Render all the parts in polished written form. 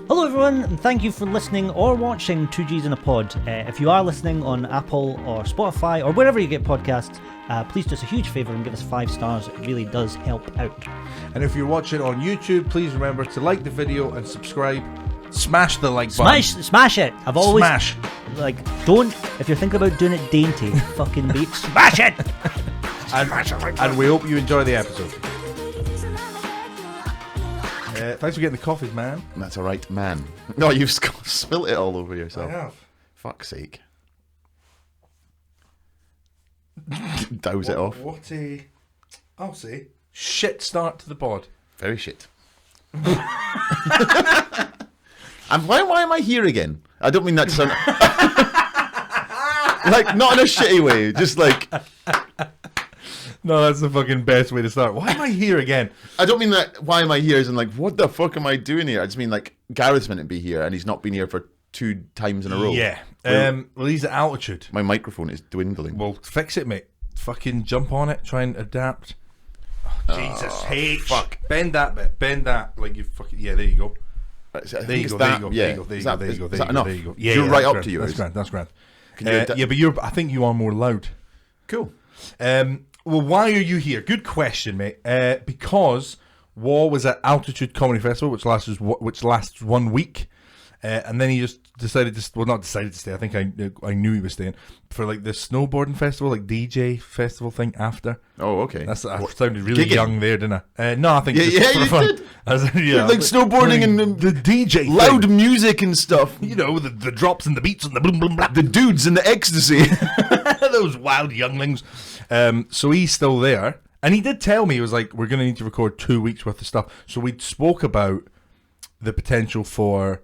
Hello everyone, and thank you for listening or watching 2Gs in a Pod. If you are listening on Apple or Spotify or wherever you get podcasts, please do us a huge favour and give us 5 stars. It really does help out. And if you're watching on YouTube, please remember to like the video and subscribe. Smash the like button. Smash it! I've always... Smash! Don't, if you're thinking about doing it dainty, fucking beat, smash it! And we hope you enjoy the episode. Thanks for getting the coffees, man. That's alright, man. No, you've spilt it all over yourself. I have. Fuck's sake. Douse it off. What a... I'll say, shit start to the pod. Very shit. And why am I here again? I don't mean that to sound... like, not in a shitty way, just like... No, that's the fucking best way to start. Why am I here again? I don't mean that, why am I here, as in like, what the fuck am I doing here? I just mean like, Gareth's meant to be here, and he's not been here for 2 times in a row. Yeah. Well, he's at altitude. My microphone is dwindling. Well, fix it, mate. Fucking jump on it, try and adapt. Oh, Jesus H. Fuck. Bend that bit. Bend that. Like you fucking... Yeah, there you go. There you go. Is that enough? Yeah, you're right up to yours. That's grand. Yeah, but I think you are more loud. Cool. Well, why are you here? Good question, mate. Because Waugh was at Altitude Comedy Festival, which lasts 1 week, and then he just decided to... Well, not decided to stay. I think I knew he was staying for like the snowboarding festival, like DJ festival thing after. Oh, okay. I sounded really young there, didn't I? No, I think just for fun. Did. Like snowboarding and the DJ loud thing. Music and stuff. You know, the drops and the beats and the boom boom blah. The dudes and the ecstasy. Those wild younglings. So he's still there, and he did tell me, he was like, we're going to need to record 2 weeks worth of stuff. So we spoke about the potential for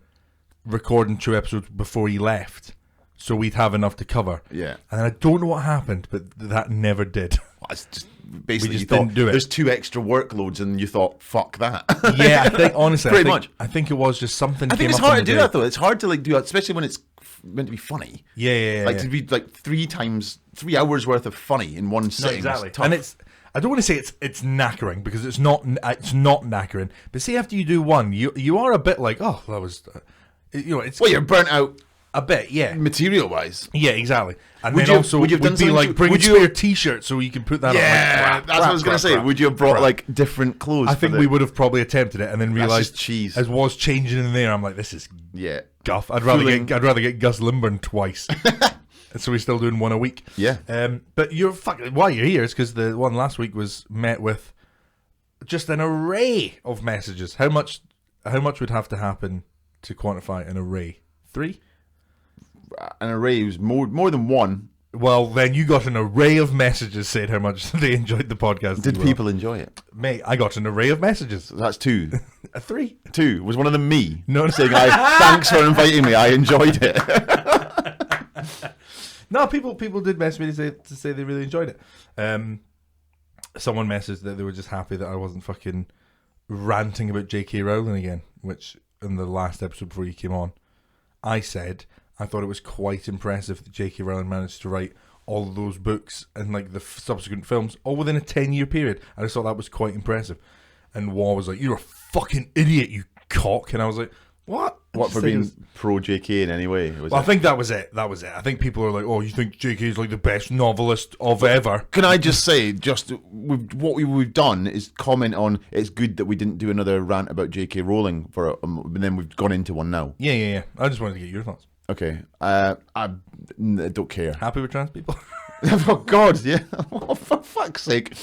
recording 2 episodes before he left, so we'd have enough to cover. Yeah. And I don't know what happened, but that never did. Well, it's just basically, we just you thought didn't do it. There's 2 extra workloads, and you thought, fuck that. Yeah, I think, honestly, Pretty much. I think it was just something. I think it's hard to do that, though. It's hard to like do that, especially when it's meant to be funny. Yeah. Like to be like 3 hours worth of funny in one sitting. No, exactly. Tough. And I don't want to say it's knackering, because it's not knackering. But see, after you do one, you are a bit like, oh, that was, it's... Well, you're burnt out a bit, yeah. Material-wise. Yeah, exactly. And would then you, also, would you have done be like, bring a spare t-shirt so you can put that on. Yeah, that's what I was going to say. Would you have brought like different clothes? I think we would have probably attempted it and then realised cheese. As was changing in there, I'm like, this is guff. I'd rather get Gus Lymburn twice. So we're still doing 1 a week. Yeah. But why you're here is because the one last week was met with just an array of messages. How much would have to happen to quantify an array? 3? An array was more than 1. Well, then you got an array of messages saying how much they enjoyed the podcast. Did people enjoy it? Mate, I got an array of messages. That's 2. A 3. 2. Was one of them me? No. Saying, thanks for inviting me. I enjoyed it. No, people did message me to say they really enjoyed it. Someone messaged that they were just happy that I wasn't fucking ranting about J.K. Rowling again, which in the last episode before you came on, I said I thought it was quite impressive that J.K. Rowling managed to write all of those books and like the subsequent films all within a 10-year period. I just thought that was quite impressive. And Waugh was like, "You're a fucking idiot, you cock," and I was like, what? What, for being pro JK in any way? I think that was it. I think people are like, oh, you think JK is like the best novelist of ever. Can I just say, what we've done is comment on, it's good that we didn't do another rant about JK Rowling, and then we've gone into one now. Yeah. I just wanted to get your thoughts. Okay. I don't care. Happy with trans people? Oh, God, yeah. Oh, for fuck's sake.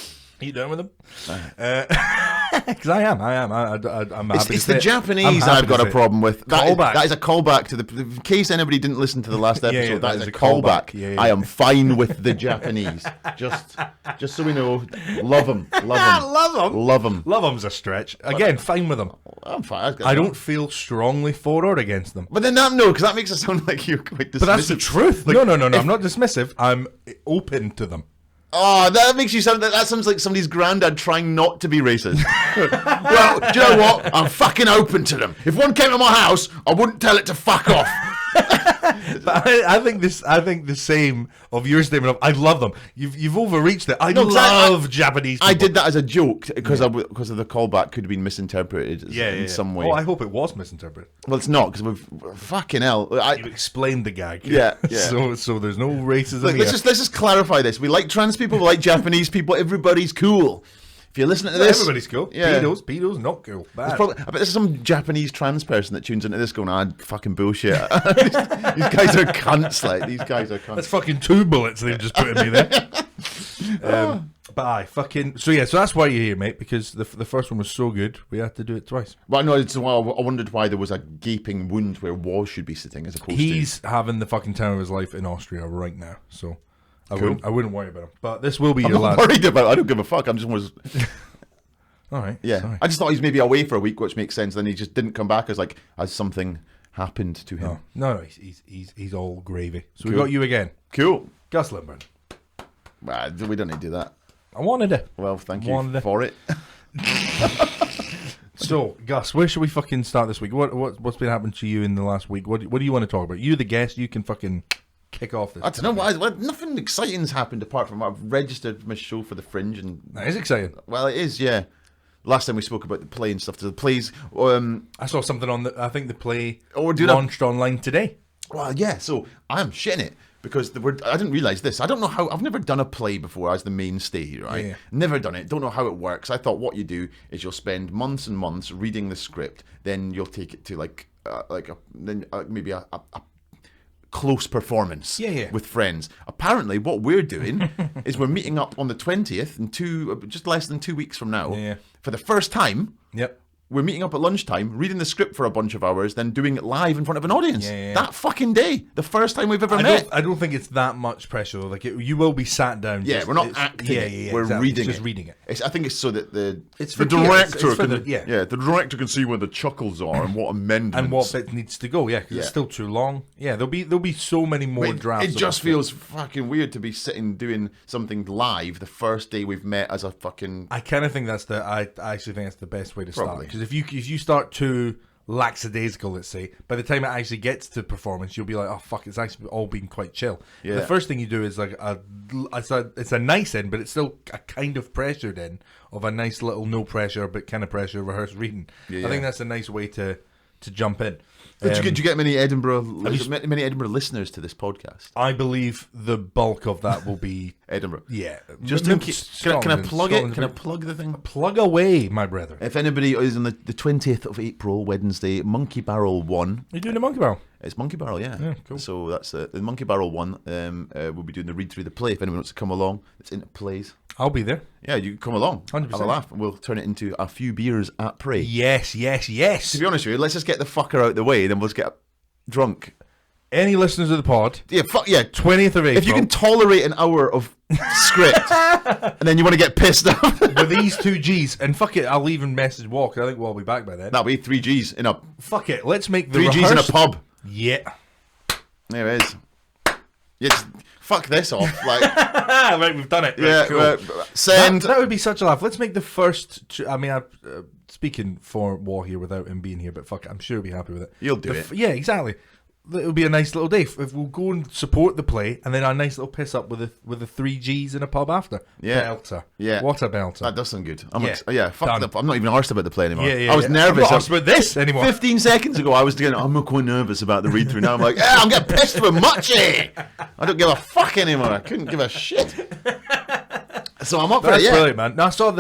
Are you done with them? Because I am. I'm happy. It's the Japanese I've got a problem with. That is a callback to in case anybody didn't listen to the last episode. That is a callback. Yeah. I am fine with the Japanese. Just so we know, love them. Love them. Love them's a stretch. Again, fine with them. I'm fine. I don't feel strongly for or against them. But then because that makes it sound like you're quite dismissive. But that's the truth. No. I'm not dismissive. I'm open to them. Oh, that makes you sound... That sounds like somebody's granddad trying not to be racist. Well, do you know what? I'm fucking open to them. If one came to my house, I wouldn't tell it to fuck off. But I think the same of your statement of I love them. You've overreached it. I love Japanese people. I did that as a joke because of the callback could have been misinterpreted in some way. Oh, I hope it was misinterpreted. Well, it's not because we've fucking hell. You explained the gag. Yeah. So there's no racism. Look, let's just clarify this. We like trans people. We like Japanese people. Everybody's cool. If you're listening to this, everybody's cool. Yeah. Pedos, not cool. Bad. I bet there's some Japanese trans person that tunes into this going, fucking bullshit. These guys are cunts. Like these guys are cunts. That's fucking 2 bullets they've just put in me there. But so that's why you're here, mate. Because the first one was so good, we had to do it twice. Well, no, I wondered why there was a gaping wound where Waugh should be sitting as opposed to. He's having the fucking time of his life in Austria right now, so. Cool. I wouldn't worry about him. But this will be I'm your not last. worried about. I don't give a fuck. I'm just All right. Yeah. Sorry. I just thought he was maybe away for a week, which makes sense. Then he just didn't come back as something happened to him. No. He's all gravy. So Cool. we got you again, Cool. Gus Lymburn. We don't need to do that. I wanted it. Well, thank you for it. So, Gus, where should we fucking start this week? What's been happening to you in the last week? What do you want to talk about? You're the guest. You can fucking kick off this. I don't know. Nothing exciting's happened apart from I've registered my show for the Fringe, and That is exciting. well, it is. Yeah. Last time we spoke about the play and stuff. The plays. I saw something on I think the play do launched online today. Well, yeah. So I'm shitting it because I didn't realize this. I don't know how. I've never done a play before as the mainstay, right? Yeah. Never done it. Don't know how it works. I thought what you do is you'll spend months and months reading the script, then you'll take it to maybe a close performance with friends. Apparently what we're doing is we're meeting up on the 20th in just less than 2 weeks from now for the first time. Yep. We're meeting up at lunchtime, reading the script for a bunch of hours, then doing it live in front of an audience. Yeah. That fucking day, the first time we've ever met. I don't think it's that much pressure. Like you will be sat down. Yeah, we're not acting. Yeah, we're exactly. reading it's just it. reading it. I think it's so that the director the director can see where the chuckles are and what amendments and what bit needs to go. Yeah, because it's still too long. Yeah, therewill be so many more drafts. It just feels fucking weird to be sitting doing something live the first day we've met as a fucking. I kind of think I actually think that's the best way to start, Probably. because if you start too lackadaisical, let's say, by the time it actually gets to performance, you'll be like, oh fuck, it's actually all been quite chill. Yeah. The first thing you do is like it's a nice end, but it's still a kind of pressured end of a nice little no pressure but kind of pressure rehearsed reading. Yeah. I think that's a nice way to jump in. Did you get many Edinburgh listeners to this podcast? I believe the bulk of that will be Edinburgh. Yeah, Just in case, can I plug it? Can I plug the thing? Plug away, my brother. If anybody is on the 20th of April, Wednesday, Monkey Barrel 1. You're doing a Monkey Barrel? It's Monkey Barrel, yeah. Yeah, cool. So that's the Monkey Barrel 1. We'll be doing the read through the play. If anyone wants to come along, it's into plays. I'll be there. Yeah, you come along. 100%. Have a laugh. We'll turn it into a few beers at Prey. Yes. To be honest with you, let's just get the fucker out the way, then we'll just get drunk. Any listeners of the pod? Yeah, 20th of April. If you can tolerate an hour of script, and then you want to get pissed off with these 2 Gs, and fuck it, I'll even message Walk. I think we'll be back by then. that'll be 3 Gs in a. Fuck it, let's make the 3 Gs in a rehearsed... pub. Yeah. There it is. Yeah, fuck this off. Like, right, we've done it. yeah, right, cool. send. That would be such a laugh. Let's make the first. I mean, speaking for Waugh here without him being here, but fuck it, I'm sure he'll be happy with it. You'll do it. Yeah, exactly. It'll be a nice little day. If we'll go and support the play, and then a nice little piss up with the 3 Gs in a pub after. Yeah. Belter. Yeah. What a belter. That does sound good. Fuck I'm not even arsed about the play anymore. Yeah, I was nervous. I'm not arsed about this anymore. 15 seconds ago, I was doing. I'm quite nervous about the read through. Now I'm like, I'm getting pissed with Mutchy. I don't give a fuck anymore. I couldn't give a shit. So I'm up for it. That's Yeah, brilliant, man. Now, I saw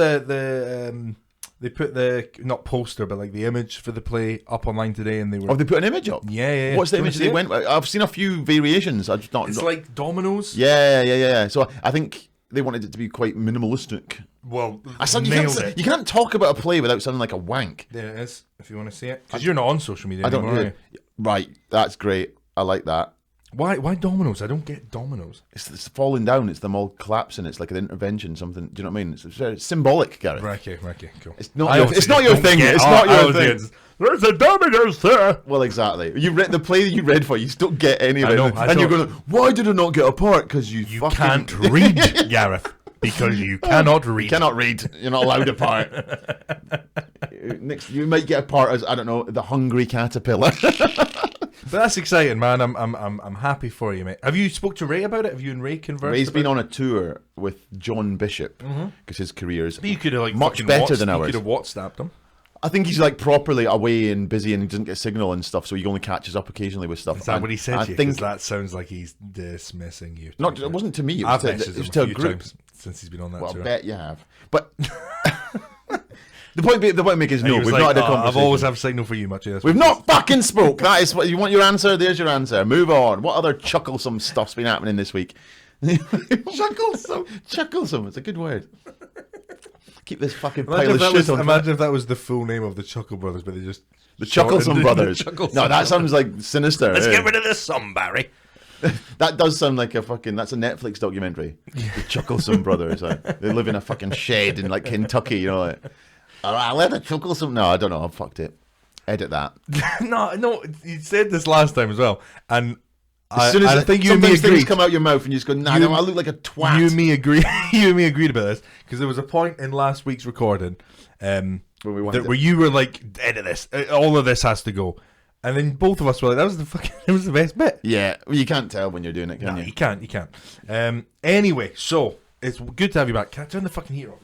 they put the not poster but like the image for the play up online today, and they were. Oh, they put an image up. Yeah. What's the Do you image wanna they see went with? I've seen a few variations. It's like dominoes. Yeah. So I think they wanted it to be quite minimalistic. Well, You can't talk about a play without sounding like a wank. There it is. If you want to see it, because you're not on social media I don't anymore. really. Right, that's great. I like that. Why dominoes? I don't get dominoes. It's falling down. It's them all collapsing. It's like an intervention. Something. Do you know what I mean? It's very symbolic, Gareth. Right, okay, cool. It's not your thing. It's not your thing. There's a dominoes there. Well, exactly. You read the play that you read for. You just don't get any of it. I and you're going, why did I not get a part? Because you fucking can't read, Gareth. Because you cannot read. You cannot read. You're not allowed a part. Next, you might get a part as, I don't know, the hungry caterpillar. But that's exciting, man. I'm happy for you, mate. Have you spoke to Ray about it? Have you and Ray conversed? Ray's been on a tour with John Bishop because his career is you could have like much better than ours. You could have WhatsApped him. I think he's like properly away and busy and he doesn't get signal and stuff, so he only catches up occasionally with stuff. Is that what he said I to you? think that sounds like he's dismissing you. Not, it wasn't to me. It I've was messaged to, him to a a few group. times since he's been on that Well, tour. I bet you have. But the point I make is And no, he was we've like, not had a conversation. I've always have signal for you, Much. Yes, We've not fucking spoke. That is what you want. Your answer. There's your answer. Move on. What other chucklesome stuff's been happening this week? Chucklesome. It's a good word. Keep this fucking pile of shit on. Imagine if that was the full name of the Chuckle Brothers, but they just The Chucklesome Brothers. No, that sounds like sinister. Let's get rid of this son, Barry. That does sound like a fucking. That's a Netflix documentary. The Chucklesome Brothers. They live in a fucking shed in like Kentucky. You know, like. I let it Chucklesome. No, I don't know. I fucked it. Edit that. no. You said this last time as well, and As soon as I think you and me sometimes things agreed. come out your mouth and you just go, nah, no, I look like a twat. You and me agreed about this because there was a point in last week's recording where you were like, edit this, all of this has to go, and then both of us were like, it was the best bit. Yeah, well, you can't tell when you're doing it, can you? You can't. Anyway, so it's good to have you back. Can I turn the fucking heater off?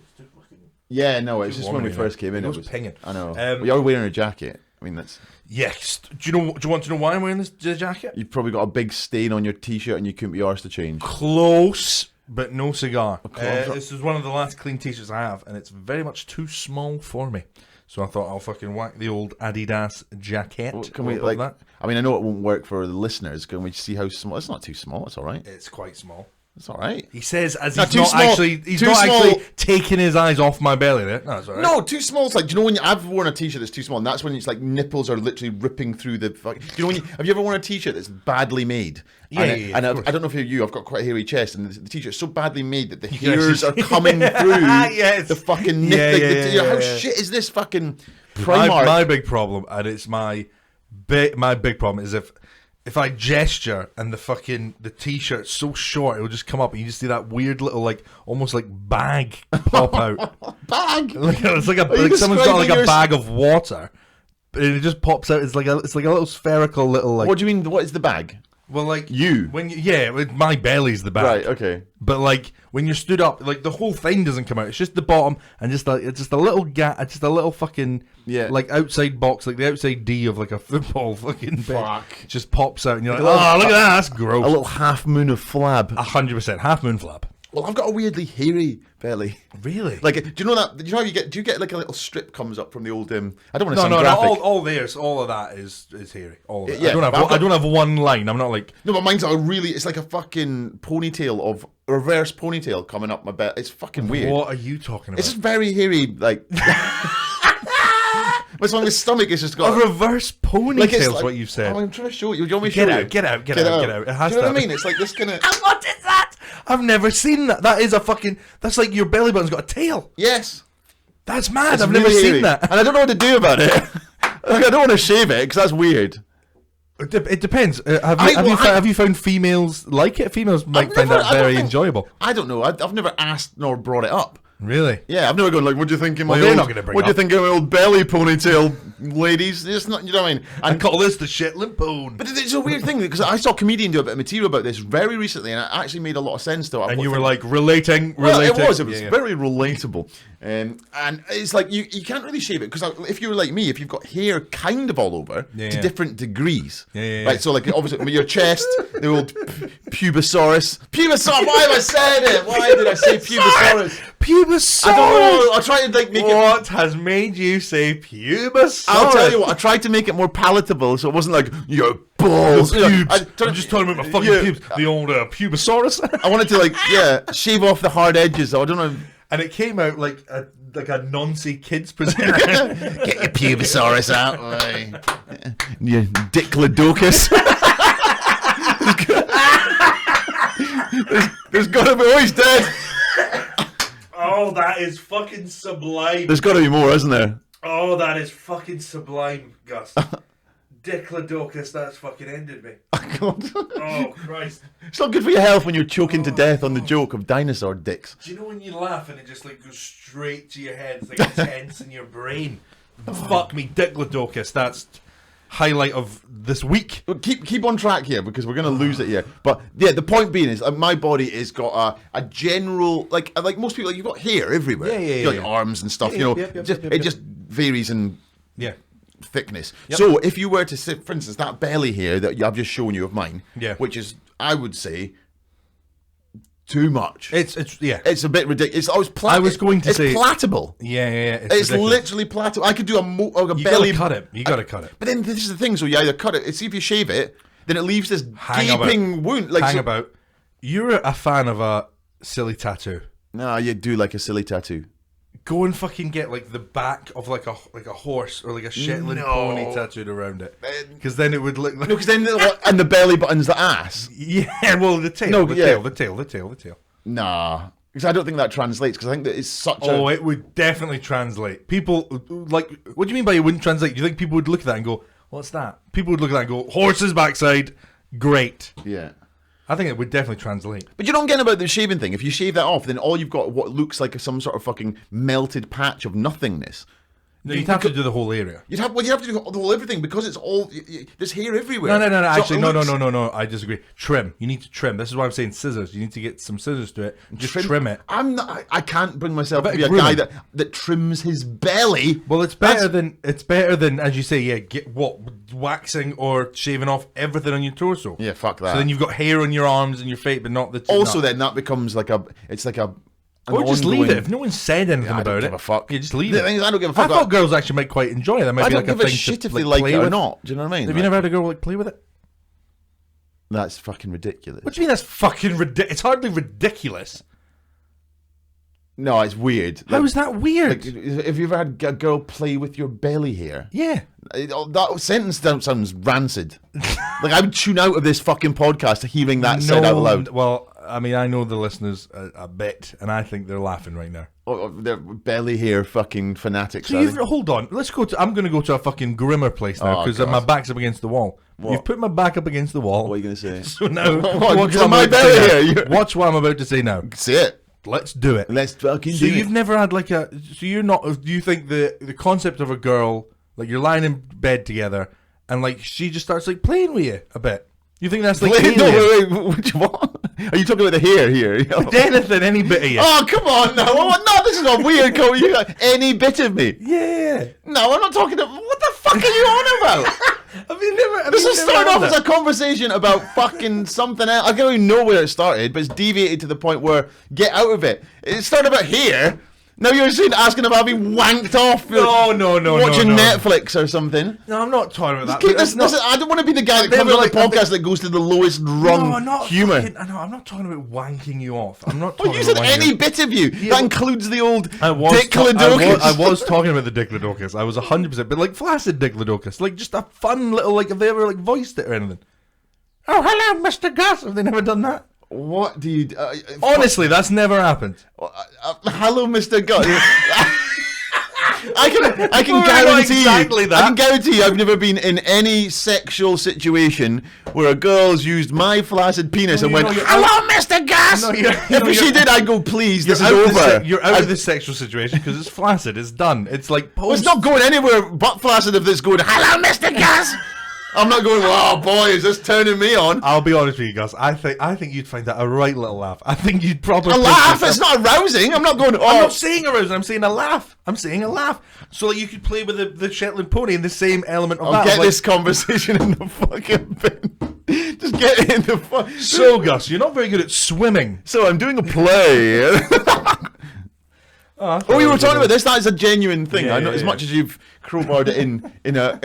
Yeah, no, it's just when we first came in. It was pinging. I know. You're wearing a jacket. I mean, that's. Yes. Do you want to know why I'm wearing this jacket? You've probably got a big stain on your t-shirt and you couldn't be arsed to change. Close, but no cigar. Okay. This is one of the last clean t-shirts I have, and it's very much too small for me. So I thought I'll fucking whack the old Adidas jacket. Well, can we like that? I mean, I know it won't work for the listeners. Can we see how small? It's not too small. It's all right. It's quite small. It's all right. He says as Not he's not small. actually he's Too not small. actually taking his eyes off my belly there. No, it's all right. No, too small. It's like, do you know when I've worn a t-shirt that's too small, and that's when it's like nipples are literally ripping through the. Do you know when have you ever worn a t-shirt that's badly made? Yeah, and I don't know if you're you. I've got quite a hairy chest, and the t-shirt's so badly made that the hairs are coming through the fucking nip. How shit is this fucking Primark? My big problem, and it's my big problem is if I gesture and the t-shirt's so short, it'll just come up and you just see that weird little almost like bag pop out. Bag. It's like someone's got like a bag of water, and it just pops out. It's like a little spherical little like. What do you mean? What is the bag? Well, like you. My belly's the bag. Right. Okay. But like when you're stood up, like the whole thing doesn't come out. It's just the bottom and it's just a little gap, just a little fucking like outside box, like the outside D of like a football fucking bit. Just pops out and you're like, oh, look at that, that's gross. A little half moon of flab. 100% half moon flab. Well, I've got a weirdly hairy belly. Really? Like, do you know that? Do you know how you get? Do you get like a little strip comes up from the old? I don't want to sound No. graphic. All of that is hairy. All of it. Yeah, I don't have one line. I'm not like. No, but mine's it's like a fucking ponytail of reverse ponytail coming up my belly. It's fucking weird. What are you talking about? It's just very hairy, like. But my stomach is just got a reverse ponytail. Is like, what you've said. Oh, I'm trying to show you. Do you want me to show you? Get out. It has Do you know what I mean? It's like this kind of. What is that? I've never seen that. That is that's like your belly button's got a tail. Yes. That's mad. It's I've really never hairy. seen that. And I don't know what to do about it. I don't want to shave it because that's weird. It depends. Have you found females like it? Females might find that very enjoyable. I don't know. I've never asked nor brought it up. Really? Yeah, I've never gone like, what do you think of my they're old? not gonna bring What do you up. think of my old belly ponytail, ladies? It's not, you know what I mean? I call this the Shetland pone. But it's a weird thing because I saw a comedian do a bit of material about this very recently, and it actually made a lot of sense to it. And you were like relating. Well, it was Yeah. very relatable, and it's like you can't really shave it because if you're like me, if you've got hair kind of all over to different degrees, right? So like obviously your chest, the old pubosaurus. Why have I said it? Why did I say pubosaurus? Pubosaurus. I don't know. I'll try and like make it. What has made you say pubosaurus? I'll tell you what. I tried to make it more palatable, so it wasn't like your balls. Pubes. I'm just talking about my fucking pubes. The old pubosaurus. I wanted to shave off the hard edges. So I don't know. And it came out like a noncy kids presenter. Get your pubosaurus out, you Dicklodocus. There's got to be. Oh, he's dead. Oh, that is fucking sublime. There's got to be more, isn't there? Oh, that is fucking sublime, Gus. Dicklodocus, that's fucking ended me. Oh, Christ. It's not good for your health when you're choking to death on the joke of dinosaur dicks. Do you know when you laugh and it just goes straight to your head? It's like tense in your brain. Fuck me, Dicklodocus. highlight of this week. Well, keep on track here because we're going to lose it here. But yeah, the point being is my body has got a general like most people. Like, you've got hair everywhere. Yeah. Like arms and stuff. It just varies in thickness. Yep. So if you were to sit, for instance, that belly hair that I've just shown you of mine, which is, I would say, too much. It's a bit ridiculous. I was going to say platable. Yeah. It's literally platable. I could do a belly. You gotta cut it. But then this is the thing. So you either cut it. See if you shave it, then it leaves this gaping wound. Like You're a fan of a silly tattoo. No, you do like a silly tattoo. Go and fucking get like the back of like a horse or like a Shetland pony tattooed around it, because then it would look like... No, because then and the belly button's the ass. Yeah, well the tail, the tail. Nah, because I don't think that translates. Because I think that it's such. It would definitely translate. People like, what do you mean by it wouldn't translate? Do you think people would look at that and go, "What's that?" People would look at that and go, "Horse's backside, great." Yeah. I think it would definitely translate. But you don't get about the shaving thing. If you shave that off, then all you've got what looks like some sort of fucking melted patch of nothingness. No, you'd have to do the whole area. You'd have to do the whole everything because it's all there's hair everywhere. No. So Actually, no. I disagree. Trim. You need to trim. This is why I'm saying scissors. You need to get some scissors to it. Just trim it. I can't bring myself to be a guy that trims his belly. Well, it's better than as you say. Get waxing or shaving off everything on your torso. Yeah, fuck that. So then you've got hair on your arms and your face, but not the. Then that becomes like a. Or just leave it. If no one said anything about it, I don't give a fuck. Yeah, just leave it. I don't give a fuck. I thought girls actually might quite enjoy it. That might be like a thing to I don't give a shit if they like it or not. Do you know what I mean? Have you never had a girl play with it? That's fucking ridiculous. What do you mean that's fucking ridiculous? It's hardly ridiculous. No, it's weird. How is that weird? Have you ever had a girl play with your belly hair? Yeah. That sentence sounds rancid. Like, I would tune out of this fucking podcast hearing that said out loud. Well, I mean, I know the listeners a bit, and I think they're laughing right now. They're belly hair fucking fanatics. So hold on. Let's go to... I'm going to go to a fucking grimmer place now, because my back's up against the wall. What? You've put my back up against the wall. What are you going to say? So now... Watch what I'm about to say now. Say it. Let's do it. Let's fucking do it. So you've never had like a... So you're not... Do you think the concept of a girl, like you're lying in bed together, and like she just starts like playing with you a bit? You think that's like... Wait, what? Are you talking about the hair here? Anything, any bit of you. Oh, come on now. No, this is not weird, Cole. You got any bit of me? Yeah. No, I'm not talking about... What the fuck are you on about? This has started off as a conversation about fucking something else. I don't even know where it started, but it's deviated to the point where get out of it. It started about hair. Now you're asking about being wanked off. No. Watching Netflix or something. No, I'm not talking about that. I don't want to be the guy that comes on the podcast that goes to the lowest rung humour. I'm not talking about wanking you off. I'm not talking you said any bit of you. Yeah, that includes the old Dicklodocus. I was talking about the Dicklodocus. I was 100%, but like flaccid Dicklodocus. Like just a fun little, like, have they ever like voiced it or anything? Oh, hello, Mr. Gus. Have they never done that? What do you... Honestly, that's never happened. Hello, Mr. Gus. I can guarantee exactly that. I can guarantee you I've never been in any sexual situation where a girl's used my flaccid penis and went, hello, Mr. Gus. If she did, I'd go, please, this is over. You're out of this sexual situation because it's flaccid. It's done. It's like post. Well, it's not going anywhere but flaccid if it's going, hello, Mr. Gus. I'm not going, oh boy, is this turning me on? I'll be honest with you, Gus. I think you'd find that a right little laugh. I think you'd probably... A laugh? It's not arousing. I'm not going, oh. I'm not saying arousing. I'm saying a laugh. So like you could play with the Shetland pony in the same element of that. I'll get this conversation in the fucking bin. Just get it in the fucking... So, Gus, you're not very good at swimming. So I'm doing a play. We were talking about this. That is a genuine thing. I know as much as you've crowbarred it in a.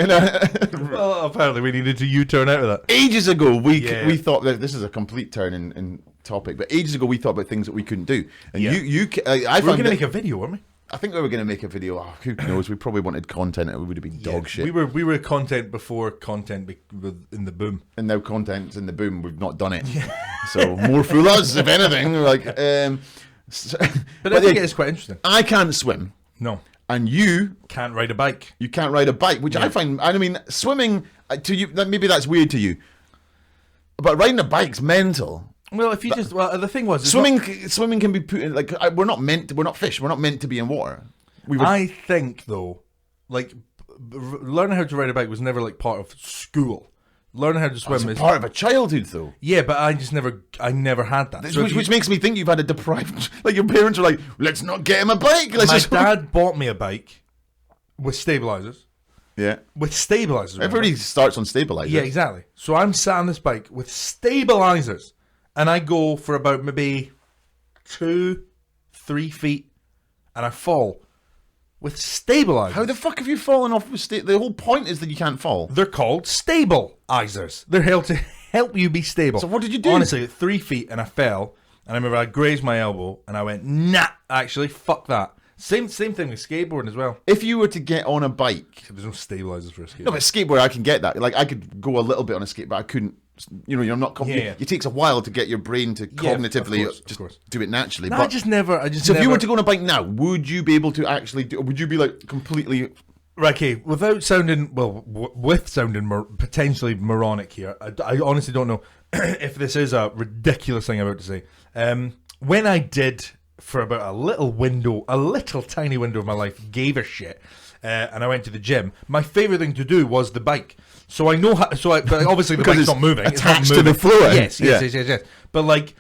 Well, apparently we needed to U-turn out of that. Ages ago, we thought that this is a complete turn in topic, but ages ago we thought about things that we couldn't do, and we were going to make a video, weren't we? I think we were going to make a video. Oh, who knows? We probably wanted content. It would have been dog shit. We were content before content in the boom, and now content's in the boom. We've not done it, so more fool us if anything. Like. But I think it is quite interesting. I can't swim. No. And you can't ride a bike. You can't ride a bike, which I find... I mean, swimming, to you, maybe that's weird to you. But riding a bike's mental. Well, if you just... Well, the thing was... Swimming can be put in... Like, we're not fish. We're not meant to be in water. I think, though, like, learning how to ride a bike was never like part of school. Learning how to swim is part of a childhood, though. Yeah, but I never had that. Which makes me think you've had a deprived. Like your parents are like, let's not get him a bike. My dad bought me a bike with stabilizers. Yeah, with stabilizers. Everybody starts on stabilizers. Yeah, exactly. So I'm sat on this bike with stabilizers, and I go for about maybe 2-3 feet, and I fall. With stabilizers. How the fuck have you fallen off with the whole point is that you can't fall. They're called stabilizers. They're held to help you be stable. So what did you do? Honestly, 3 feet and I fell. And I remember I grazed my elbow and I went, nah, actually, fuck that. Same thing with skateboarding as well. If you were to get on a bike... There's no stabilizers for a skateboard. No, but skateboard, I can get that. Like, I could go a little bit on a skate, but I couldn't... You know, you're not... It takes a while to get your brain to cognitively of course. Do it naturally. No, but, I just never... So if you were to go on a bike now, would you be able to actually do... Would you be, like, completely... Right, okay, without sounding... Well, with sounding potentially moronic here, I honestly don't know if this is a ridiculous thing I'm about to say. When I did... for about a little tiny window of my life, gave a shit, and I went to the gym. My favourite thing to do was the bike. So I know how. But obviously the bike's not moving. Attached it's not moving. to the floor. Yes. But like,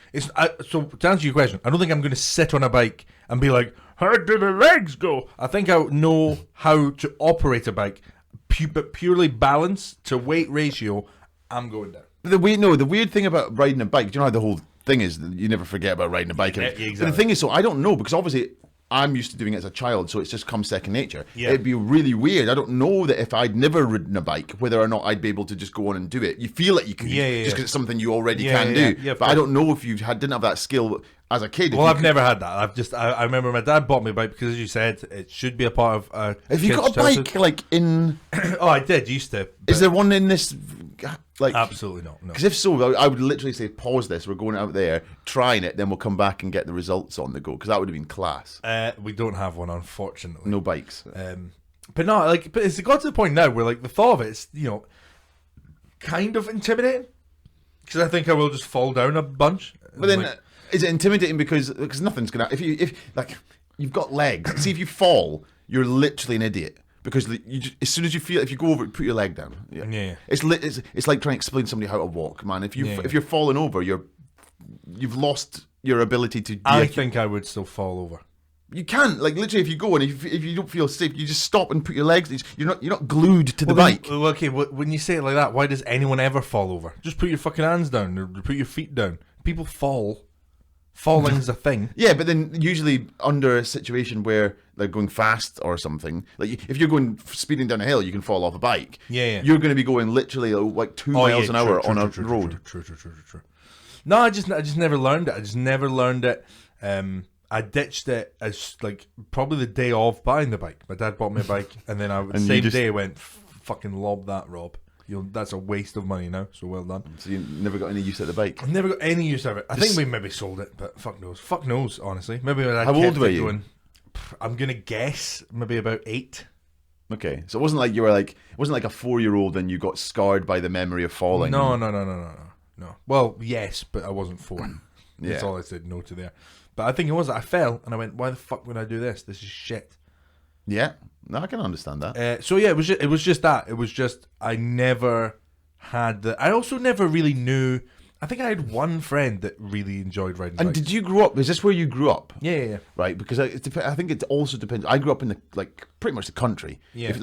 so to answer your question, I don't think I'm going to sit on a bike and be like, "How do the legs go?" I think I know how to operate a bike, but purely balance to weight ratio, I'm going down. The weird thing about riding a bike, do you know how the whole thing is that you never forget about riding a bike? Yeah, exactly. But the thing is, so I don't know, because obviously I'm used to doing it as a child, so it's just come second nature. Yeah. It'd be really weird. I don't know that if I'd never ridden a bike, whether or not I'd be able to just go on and do it. You feel like you can, just because it's something you already can do. Yeah, but I don't know if you didn't have that skill as a kid. Well, I've never had that. I remember my dad bought me a bike because, as you said, it should be a part of. Have you got a bike like in? Oh, I did. Used to. Is there one in this? Like, absolutely not. No. Because if so, I would literally say, pause this. We're going out there, trying it, then we'll come back and get the results on the go. Because that would have been class. We don't have one, unfortunately. No bikes. But no, like, but it's got to the point now where, like, the thought of it is, kind of intimidating. Because I think I will just fall down a bunch. But then, is it intimidating because nothing's gonna? If you've got legs, see, if you fall, you're literally an idiot. Because as soon as you feel, if you go over it, put your leg down. Yeah. It's like trying to explain to somebody how to walk, man. If you're falling over, you've lost your ability to. I think I would still fall over. You can't, like, literally, if you go and if you don't feel safe, you just stop and put your legs. You're not glued to the bike. Well, okay, when you say it like that, why does anyone ever fall over? Just put your fucking hands down or put your feet down. People fall. Falling is a thing. Yeah, but then usually under a situation where they're going fast or something, like if you're going speeding down a hill, you can fall off a bike. Yeah. You're going to be going literally like 2 miles an hour on a road. True. No, I just never learned it. I just never learned it. I ditched it as like probably the day of buying the bike. My dad bought me a bike, and then the same day went, fucking lob that, Rob. That's a waste of money now, so well done. So you never got any use out of the bike? I've never got any use out of it. I think we maybe sold it, but fuck knows, honestly. Maybe how old were you? I'm going to guess maybe about 8. Okay, so it wasn't like you were like, it wasn't like a 4-year-old and you got scarred by the memory of falling. No. Well, yes, but I wasn't 4. That's all I said no to there. But I think it was that I fell, and I went, why the fuck would I do this? This is shit. Yeah, no, I can understand that. So yeah, it was just that. It was just I never had the. I also never really knew. I think I had one friend that really enjoyed riding bikes. And did you grow up? Is this where you grew up? Yeah. Right, because I think it also depends. I grew up in the pretty much the country. Yeah.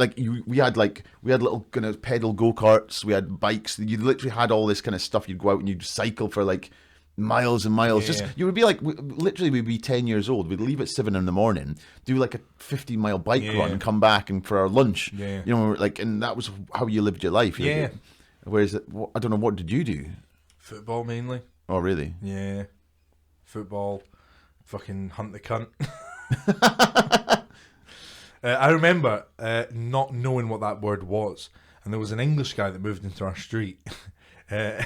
We had little kind of pedal go-karts. We had bikes. You literally had all this kind of stuff. You'd go out and you'd cycle for like miles and miles. Yeah. Just you would be like, literally, we'd be 10 years old. We'd leave at 7 a.m, do like a 50-mile bike run, and come back and for our lunch. Yeah. And that was how you lived your life. Yeah. Whereas I don't know, what did you do? Football mainly. Oh, really? Yeah. Football. Fucking hunt the cunt. I remember not knowing what that word was, and there was an English guy that moved into our street. You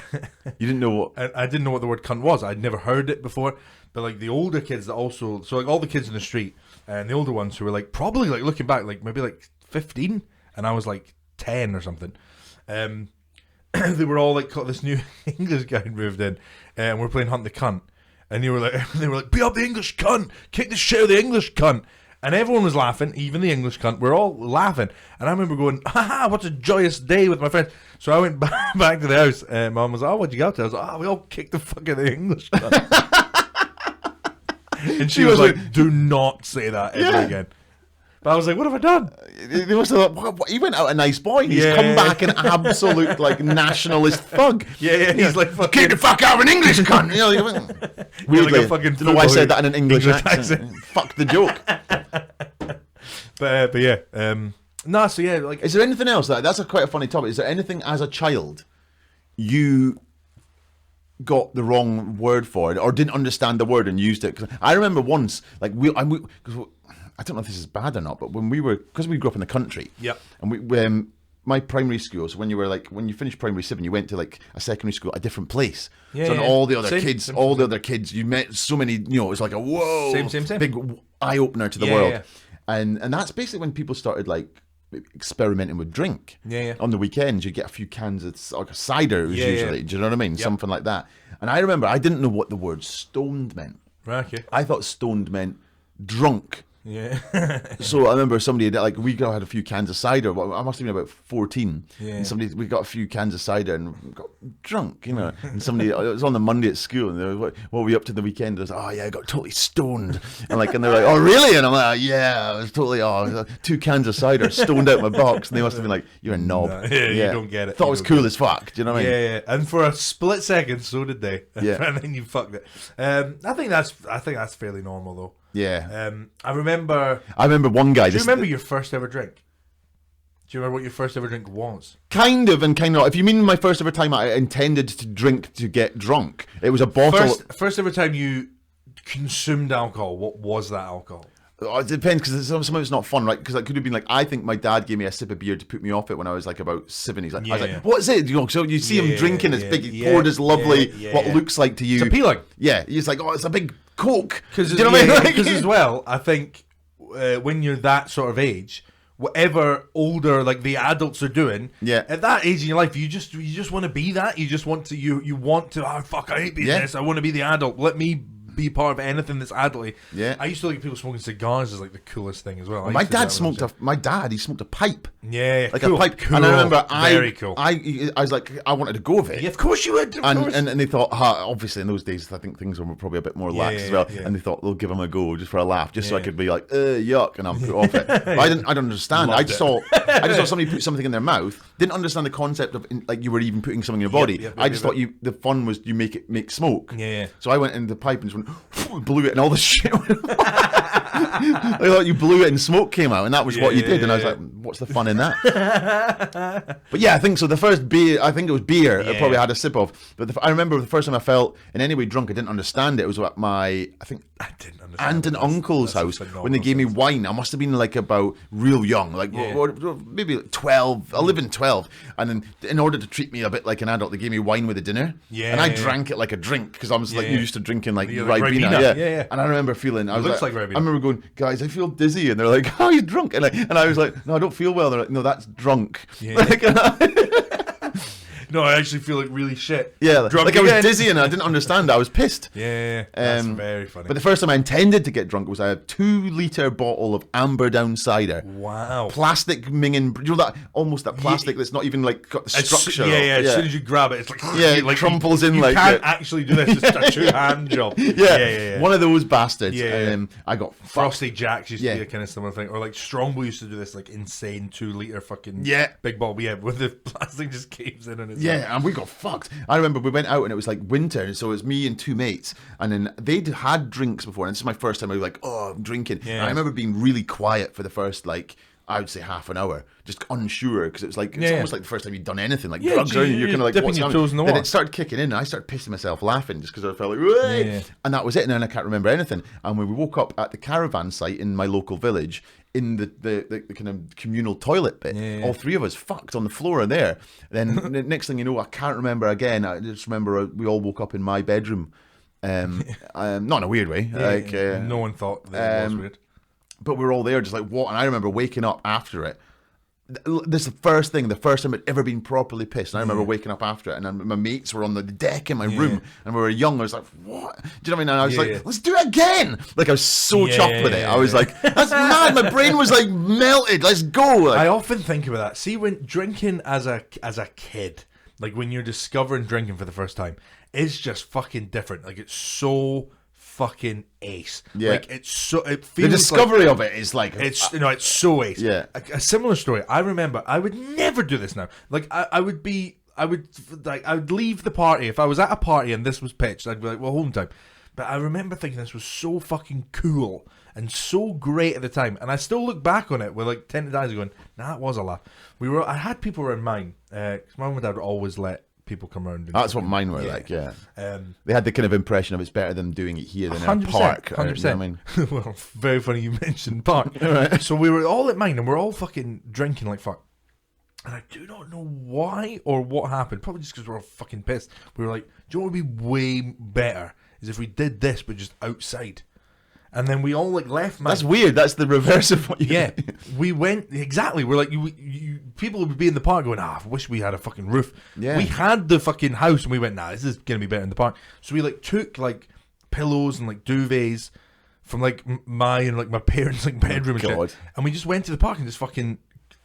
didn't know what? I didn't know what the word cunt was. I'd never heard it before. But like the older kids that also, so like all the kids in the street, and the older ones who were like probably like looking back, like maybe like 15, and I was like 10 or something. They were all like, this new English guy moved in, and we're playing hunt the cunt, and they were like, beat up the English cunt, kick the shit out of the English cunt. And everyone was laughing, even the English cunt. We're all laughing. And I remember going, haha, what a joyous day with my friends. So I went back to the house. And Mum was like, oh, what'd you go to? I was like, we all kicked the fuck out of the English cunt. And she was like, do not say that ever again. But I was like, what have I done? They must have thought, he went out a nice boy. He's come back an absolute like nationalist thug. Yeah. He's like, kick the fuck out of an English cunt. Weirdly, like a fucking don't know why I said that in an English accent. Fuck the joke. But yeah. No, so yeah. Like, is there anything else? That's quite a funny topic. Is there anything as a child you got the wrong word for it or didn't understand the word and used it? 'Cause I remember once, like I don't know if this is bad or not, but when because we grew up in the country, and we my primary school. So when you finished primary 7, you went to like a secondary school, a different place. All the other kids, you met so many. It was like a whoa, same. Big eye opener to the world. And that's basically when people started like experimenting with drink. On the weekends, you get a few cans of cider. Usually, do you know what I mean? Something like that. And I remember I didn't know what the word stoned meant. Right, okay. I thought stoned meant drunk. Yeah. So I remember somebody like we had a few cans of cider. I must have been about 14. And we got a few cans of cider and got drunk, And somebody, it was on the Monday at school, and they were like, "What were we up to the weekend?" I was like, "Oh yeah, I got totally stoned." And they're like, "Oh really?" And I'm like, "Yeah, I was totally 2 cans of cider stoned out my box." And they must have been like, "You're a knob." You don't get it. Thought it was cool as fuck. Do you know what I mean? Yeah. And for a split second, so did they. Yeah. And then you fucked it. I think that's fairly normal though. Yeah. I remember one guy. Do you remember your first ever drink? Do you remember what your first ever drink was? Kind of and kind of not. If you mean my first ever time I intended to drink to get drunk, it was a bottle. First ever time you consumed alcohol, what was that alcohol? It depends, because some of it's not fun, right? Because it could have been like, I think my dad gave me a sip of beer to put me off it when I was like about 7. He's like, I was like, what's it? So you see him drinking his big, he poured his lovely, what looks like to you. It's appealing. Yeah, he's like, it's a big Coke. Do you know what I mean? Because as well, I think when you're that sort of age, whatever older like the adults are doing, at that age in your life, you just want to be that. You just want to you want to. Oh fuck! I hate being this. I want to be the adult. Let me be part of anything that's adulty. I used to look at people smoking cigars as like the coolest thing as well. My dad smoked he smoked a pipe. Like cool, a pipe. cool. And I remember Very cool. I was like, I wanted to go with it. Yeah, of course you would. And they thought, obviously in those days I think things were probably a bit more lax as well. And they thought they'll give him a go just for a laugh, just so I could be like, yuck, and I'm put off it. But I didn't understand. I just saw somebody put something in their mouth. Didn't understand the concept of like you were even putting something in your body. I just thought the fun was you make smoke. So I went in the pipe and just went blew it, and all the shit went I thought you blew it and smoke came out, and that was what you did. And I was like, what's the fun in that? But yeah, I think so. The first beer, I think it was beer, I probably had a sip of. But I remember the first time I felt in any way drunk, I didn't understand it. It was at my, I think, aunt and uncle's house when they gave me wine. I must have been like about real young, like maybe like 12, 11, 12. And then in order to treat me a bit like an adult, they gave me wine with a dinner. And I drank it like a drink, because I was like used to drinking like Ribena. And I remember feeling, I remember going, guys, I feel dizzy. And they're like, oh, you're drunk. And I was like, no, I don't feel well. They're like, no, that's drunk. No, I actually feel like really shit. Drunk like again. I was dizzy and I didn't understand. I was pissed. That's very funny. But the first time I intended to get drunk was a 2-litre bottle of Amber Down cider. Wow. Plastic minging, you know that almost that plastic that's not even like got the structure. As soon as you grab it, it's like it like crumples in. You like can't actually do this. It's a 2-hand job. One of those bastards. I got Frosty Jacks used to be a kind of similar thing, or like Strongbow used to do this like insane 2-litre fucking big bottle. With the plastic just caves in and it's and we got fucked. I remember we went out and it was like winter, so it was me and 2 mates, and then they'd had drinks before, and this is my first time I was like, I'm drinking. And I remember being really quiet for the first like, I would say half an hour, just unsure, because it was like it's almost like the first time you'd done anything like drugs or anything. You're kind of like, dipping your toes in the water. Then it started kicking in, and I started pissing myself laughing just because I felt like, and that was it. And then I can't remember anything. And when we woke up at the caravan site in my local village, in the kind of communal toilet bit, all 3 of us fucked on the floor in there. Then the next thing you know, I can't remember again. I just remember we all woke up in my bedroom, not in a weird way. No one thought that it was weird. But we were all there just like, what? And I remember waking up after it, this is the first time I'd ever been properly pissed. And I remember waking up after it, and my mates were on the deck in my room, and we were young. I was like, what? Do you know what I mean? And I was like, let's do it again. Like, I was so chuffed with it. I was like, that's mad. My brain was like melted. Let's go. Like, I often think about that. See, when drinking as a kid, like when you're discovering drinking for the first time, it's just fucking different. Like, it's so fucking ace. Yeah. Like, it feels the discovery of it is like it's so ace. Yeah. A similar story. I remember I would never do this now. Like, I would leave the party if I was at a party and this was pitched. I'd be like, well, home time. But I remember thinking this was so fucking cool and so great at the time, and I still look back on it with like tinted eyes, going, "Nah, it was a laugh." I had people around mine. Cause my mum and dad would always let people come around. That's what mine were like. Yeah, they had the kind of impression of it's better than doing it here than in a park. 100%. You know what I mean? Well, very funny you mentioned park. Right. So we were all at mine, and we're all fucking drinking like fuck. And I do not know why or what happened. Probably just because we're all fucking pissed. We were like, do you know what would be way better is if we did this, but just outside. And then we all like left. That's weird. That's the reverse of what you. Yeah, we went exactly. We're like, people would be in the park going, I wish we had a fucking roof. Yeah, we had the fucking house, and we went, nah, this is gonna be better in the park. So we like took like pillows and like duvets from like my parents' like bedroom and shit, and we just went to the park and just fucking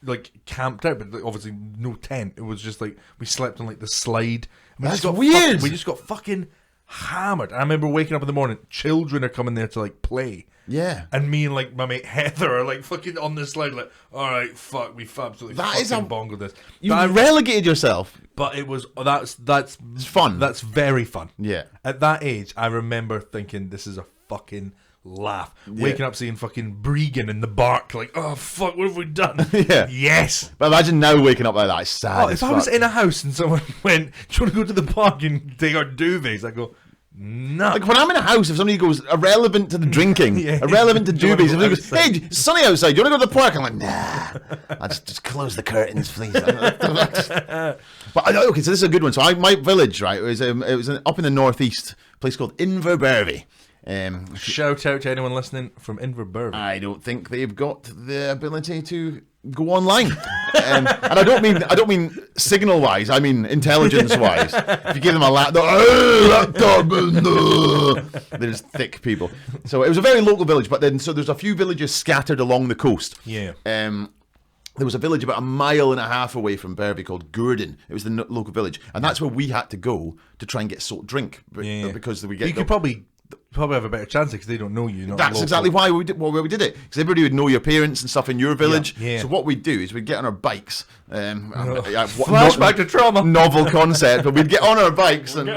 like camped out, but like, obviously no tent. It was just like we slept on like the slide. That's weird. We just got fucking hammered. And I remember waking up in the morning, children are coming there to like play. Yeah. And me and like my mate Heather are like fucking on the slide like, alright, fuck, we've absolutely bongled this. You relegated yourself. But it was that's it's fun. That's very fun. Yeah. At that age, I remember thinking this is a fucking laugh. Waking up seeing fucking Bregan in the bark, like, oh fuck, what have we done? Yeah. Yes. But imagine now waking up like that. It's sad. Oh, if I was in a house and someone went, do you want to go to the park and take our duvets? I go, no. Like when I'm in a house, if somebody goes irrelevant to the drinking, irrelevant to duvets, if somebody goes, hey, it's sunny outside, do you want to go to the park? I'm like, nah. I just close the curtains, please. But okay, so this is a good one. So my village, right, it was up in the northeast, a place called Inverbervie. Shout out to anyone listening from Inverbervie. I don't think they've got the ability to go online, and I don't mean signal wise. I mean intelligence wise. If you give them a laptop, they're just thick people. So it was a very local village, but then there's a few villages scattered along the coast. Yeah. There was a village about 1.5 miles away from Bervie called Gourdon. It was the local village, and that's where we had to go to try and get salt drink because we get. You could probably have a better chance because they don't know you. That's exactly why we did it, because everybody would know your parents and stuff in your village. Yeah. So what we'd do is we'd get on our bikes. Flashback to trauma. Novel concept, but we'd get on our bikes and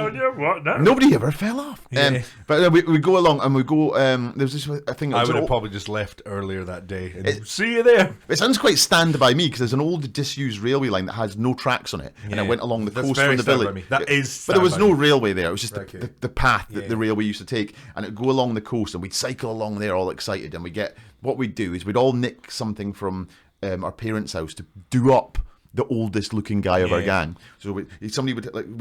nobody ever fell off. Yeah. But we go along and we go. There's this thing. I would have probably just left earlier that day. And see you there. It sounds quite stand by me because there's an old disused railway line that has no tracks on it, and I went along the coast from the village. That is, but there was no railway there. It was just the path that the railway used to take, and it'd go along the coast, and we'd cycle along there all excited, and what we'd do is we'd all nick something from our parents' house to do up the oldest looking guy of our gang. So we'd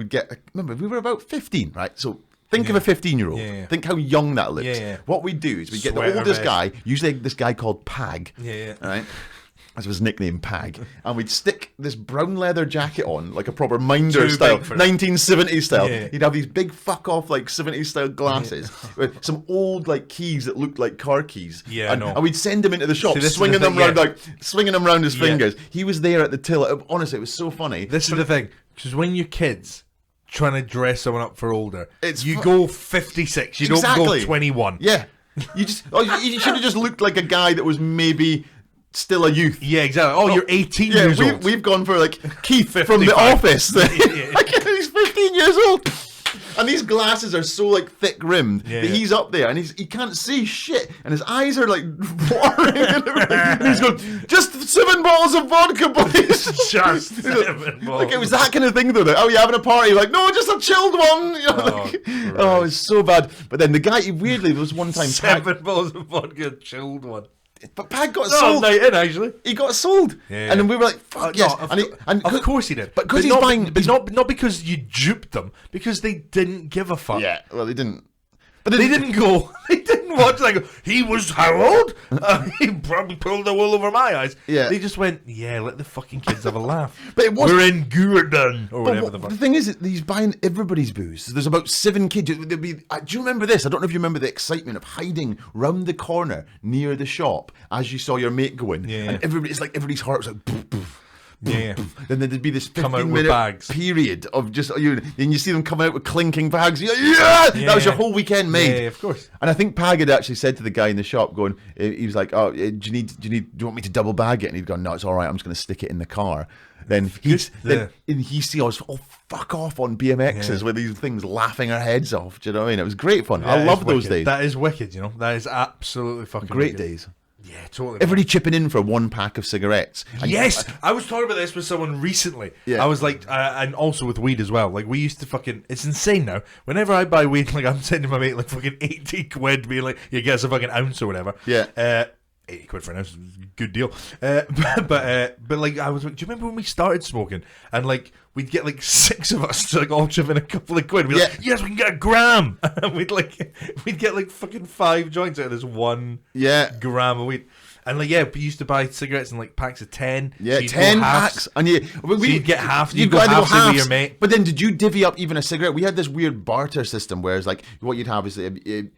get. Remember, we were about 15, right? So think of a 15-year-old. Yeah. Think how young that looks. Yeah. What we'd do is we'd get the oldest guy, usually this guy called Pag. Yeah. Right. That's his nickname, Pag. And we'd stick this brown leather jacket on, like a proper minder style, 1970s style. Yeah. He'd have these big fuck off, like 70s style glasses with some old like keys that looked like car keys. Yeah, and we would send him into the shop, swinging them around his fingers. He was there at the till. Honestly, it was so funny. This is the thing, because when you're kids trying to dress someone up for older, you go 56. You don't go 21. Yeah. You should have just looked like a guy that was maybe still a youth. Yeah, exactly. Oh, you're 18 years old. We've gone for like Keith from The Office. He's 15 years old. And these glasses are so like thick rimmed that he's up there and he can't see shit, and his eyes are like watering and everything. And he's going, just 7 bottles of vodka, please. Just 7 bottles. Like it was that kind of thing though. Like, oh, you having a party? Like, no, just a chilled one. You know, it was so bad. But then the guy, weirdly, there was one time 7 bottles of vodka, chilled one. But Pag got sold. Night in, actually. He got sold. Yeah. And then we were like, fuck yes. Of course he did. But because he's buying... But not because you duped them, because they didn't give a fuck. Yeah, well, they didn't. But they didn't go. They didn't didn't watch it. I go, he was how old? He probably pulled the wool over my eyes. Yeah. They just went, yeah, let the fucking kids have a laugh. But it was, we're in Gourdon or whatever the fuck. The thing is, he's buying everybody's booze. There's about 7 kids. Do you remember this? I don't know if you remember the excitement of hiding round the corner near the shop as you saw your mate go in. Yeah. And everybody's heart was like, poof, poof. Yeah. Then there'd be this Come out with 15-minute bags. period of just and you see them come out with clinking bags. You're like, yeah! That was your whole weekend, mate. Yeah, of course. And I think Pag had actually said to the guy in the shop, going, he was like, "Oh, do you want me to double bag it?" And he'd gone, "No, it's all right. I'm just going to stick it in the car." Then he see us fuck off on BMXs with these things laughing our heads off. Do you know what I mean? It was great fun. I love those days. That is wicked. You know, that is absolutely fucking great wicked. days. Yeah, totally. Everybody chipping in for 1 pack of cigarettes. And yes, I was talking about this with someone recently. Yeah. I was like, and also with weed as well. Like, we used to fucking, it's insane now. Whenever I buy weed, like, I'm sending my mate like fucking 80 quid, being like, you get us a fucking ounce or whatever. Yeah. 80 quid for an ounce, good deal. But like, I was like, do you remember when we started smoking? And like, we'd get like 6 of us to like all chip in a couple of quid. We'd be like, yes, we can get a gram. And we'd get like fucking 5 joints out of this 1 gram of weed. And like, yeah, we used to buy cigarettes in like packs of 10. Yeah, so 10 packs. And you'd get half. You'd go half with your mate. But then did you divvy up even a cigarette? We had this weird barter system where it's like, what you'd have is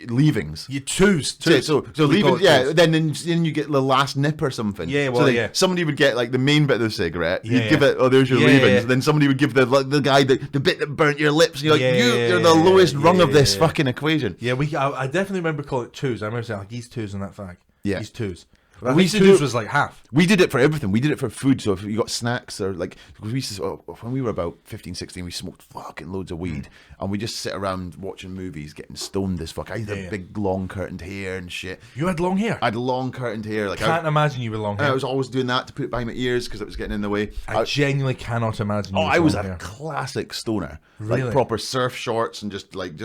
leavings. You twos. So leavings, yeah. Then you get the last nip or something. Yeah, well, so somebody would get like the main bit of the cigarette. You'd give it, there's your leavings. Yeah. Then somebody would give the guy the bit that burnt your lips. And you're like, you're the lowest rung of this fucking equation. Yeah, I definitely remember calling it twos. I remember saying, like, he's twos on that fag. Yeah. He's twos. Well, we twos was like half. We did it for everything. We did it for food. So if you got snacks or like, we used to, when we were about 15, 16, we smoked fucking loads of weed and we just sit around watching movies, getting stoned as fuck. I had big long curtained hair and shit. You had long hair? I had long curtained hair. Like, can't imagine you with long hair. I was always doing that to put it behind my ears because it was getting in the way. I genuinely cannot imagine. I was a classic stoner. Really? Like proper surf shorts and just like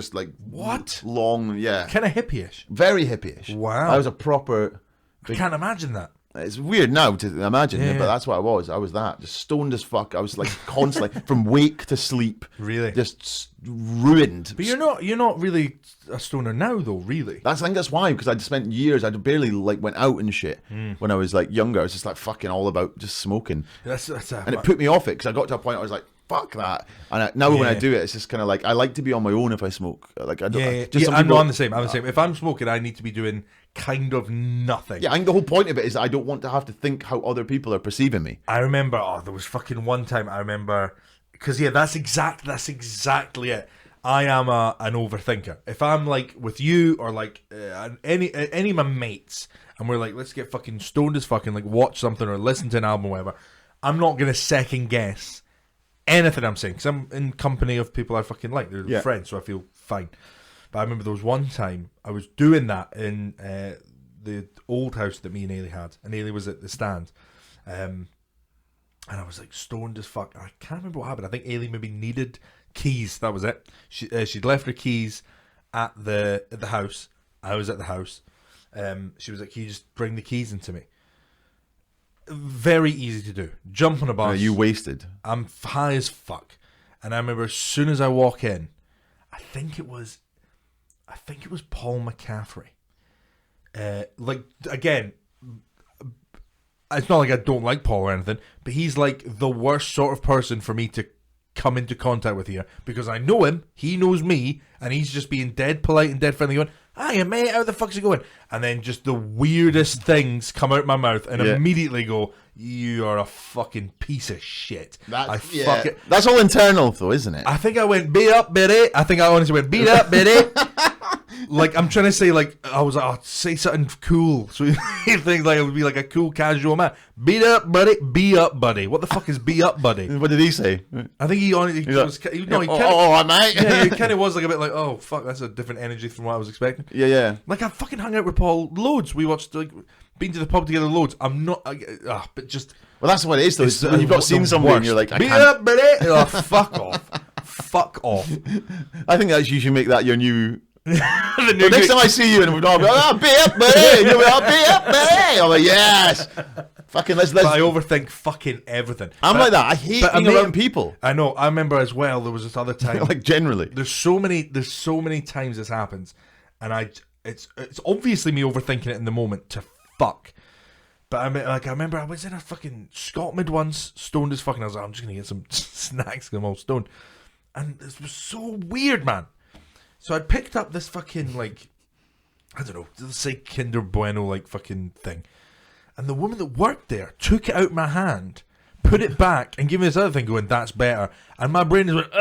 what? Long, yeah. Kind of hippie-ish. Very hippie-ish. Wow. I was a proper. I can't imagine that. It's weird now to imagine, but that's what I was. I was that, just stoned as fuck. I was like constantly from wake to sleep, really, just ruined. But you're not really a stoner now, though, really. I think that's why, because I'd spent years. I barely like went out and shit when I was like younger. I was just like fucking all about just smoking. And it put me off it because I got to a point I was like, fuck that. And now when I do it, it's just kind of like I like to be on my own if I smoke. Like I don't. I'm the same. I'm the same. If I'm smoking, I need to be doing kind of nothing. Yeah, I think the whole point of it is that I don't want to have to think how other people are perceiving me. I remember, there was fucking one time I remember, because that's exactly it. I am an overthinker. If I'm like with you or like any of my mates, and we're like, let's get fucking stoned as fucking, like watch something or listen to an album or whatever, I'm not gonna second guess anything I'm saying because I'm in company of people I fucking like. They're friends, so I feel fine. But I remember there was one time I was doing that in the old house that me and Ailey had, and Ailey was at the stand, and I was like stoned as fuck. I can't remember what happened. I think Ailey maybe needed keys. That was it. She'd left her keys at the house. I was at the house. She was like, "Can you just bring the keys into me?" Very easy to do. Jump on a bus. You wasted. I'm high as fuck, and I remember as soon as I walk in, I think it was Paul McCaffrey. Like, again, it's not like I don't like Paul or anything, but he's like the worst sort of person for me to come into contact with here because I know him, he knows me, and he's just being dead polite and dead friendly going, "Hiya mate, how the fuck's it going?" And then just the weirdest things come out my mouth and immediately go, "You are a fucking piece of shit." That's all internal though, isn't it? I think I went, "Beat up, Biddy." I think I honestly went, "Beat up, Biddy." Like, I'm trying to say, like, I was like, "Oh, say something cool." So he thinks like it would be like a cool casual man. "Beat up, buddy." "Be up, buddy." What the fuck is "be up, buddy"? What did he say? I think he mate. Yeah, he kind of was like a bit like, "Oh fuck, that's a different energy from what I was expecting." Yeah. Like, I fucking hung out with Paul loads. We watched, like, been to the pub together loads. I'm not, but just. Well, that's what it is though. It's when you've got seen somebody and you're like, "Beat up, buddy." Oh, fuck off. Fuck off. I think that you should make that your new. The next time I see you and we're all like, "Be up, buddy," you'll be like, "Be up, buddy." I'm like, yes. Fucking let's. But I overthink fucking everything. I'm like that. I hate being around people. I know. I remember as well. There was this other time. Like generally, there's so many times this happens, and it's obviously me overthinking it in the moment to fuck. But I remember I was in a fucking Scotland once, stoned as fucking. I was like, I'm just gonna get some snacks, because I'm all stoned, and this was so weird, man. So I picked up this fucking like, I don't know, let's say Kinder Bueno like fucking thing, and the woman that worked there took it out of my hand, put it back, and gave me this other thing, going, "That's better." And my brain just went,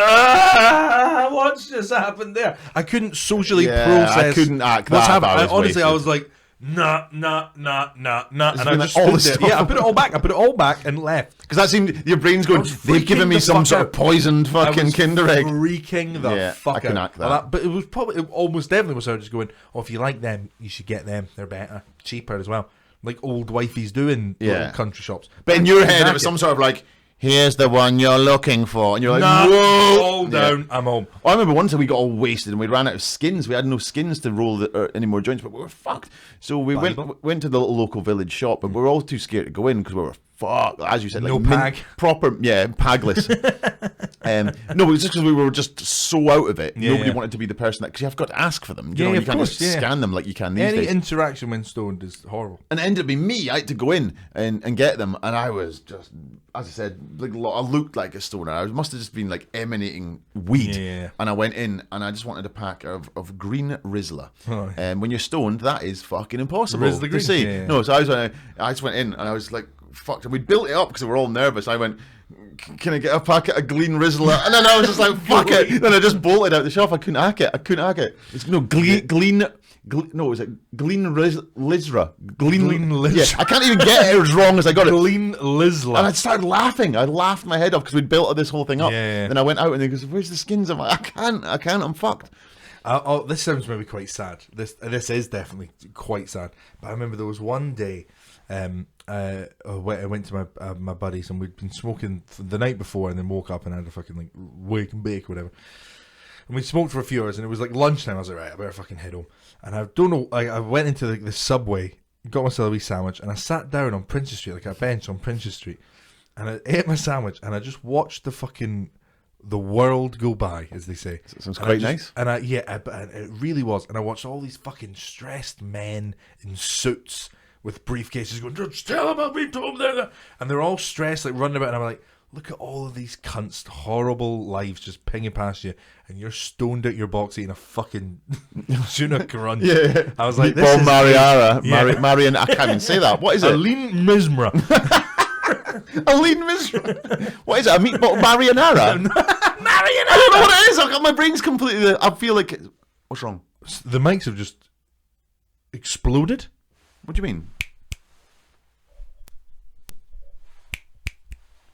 what's just happened there? I couldn't socially process. I couldn't act what's that. happened. Honestly, I was like, nah, and I just stood there. Yeah, I put it all back and left. Because that seemed, your brain's going, they've given me some sort of poisoned fucking Kinder Egg. Freaking the fuck I can out. act that. But it almost definitely was her just going, oh, if you like them, you should get them. They're better, cheaper as well. Like old wifeys do in little country shops. But in your head, it was some sort of like, here's the one you're looking for. And you're like, whoa. Hold down, I'm home. I remember one time we got all wasted and we ran out of skins. We had no skins to roll any more joints, but we were fucked. So we went to the little local village shop, but we were all too scared to go in because we were fucked. As you said, like no pag. Pagless. No, it was just because we were just so out of it. Nobody wanted to be the person that, because you've got to ask for them. You can't just scan them like you can these days. Any interaction when stoned is horrible. And it ended up being me. I had to go in and get them, and I was just, as I said, like I looked like a stoner. I must have just been like emanating weed. Yeah. And I went in and I just wanted a pack of green Rizla. And when you're stoned, that is fucking impossible to see. Yeah. No, so I just went in and I was like, fucked. And we built it up because we were all nervous. I went, can I get a packet of green Rizla? And then I was just like, fuck it. Then I just bolted out the shop. I couldn't hack it. It's no Gleen Lizra. Gleen Lizra. Yeah, I can't even get it as wrong as I got it. Gleen Lizla. And I started laughing. I laughed my head off because we'd built this whole thing up. Yeah. Then I went out and he goes, where's the skins? I'm like, I can't, I'm fucked. This sounds maybe quite sad. This is definitely quite sad. But I remember there was one day, I went to my buddies and we'd been smoking the night before and then woke up and had a fucking like wake and bake or whatever. And we smoked for a few hours and it was like lunchtime. I was like, right, I better fucking head home. And I don't know, I went into the subway, got myself a wee sandwich, and I sat down on Princess Street, like a bench on Princess Street, and I ate my sandwich and I just watched the world go by, as they say. That sounds quite nice. And it really was. And I watched all these fucking stressed men in suits with briefcases going, just tell them I'll be home there. And they're all stressed, like running about. And I'm like, look at all of these cunts, horrible lives just pinging past you. And you're stoned out your box eating a fucking tuna crunch. Yeah. I was like, Meatball Mariara. Marian, I can't even say that. What is it? Aline Misra. Aline Misra. What is it? A meatball marinara? Marinara. I don't know what it is. My brain's completely. I feel like. What's wrong? The mics have just exploded. What do you mean?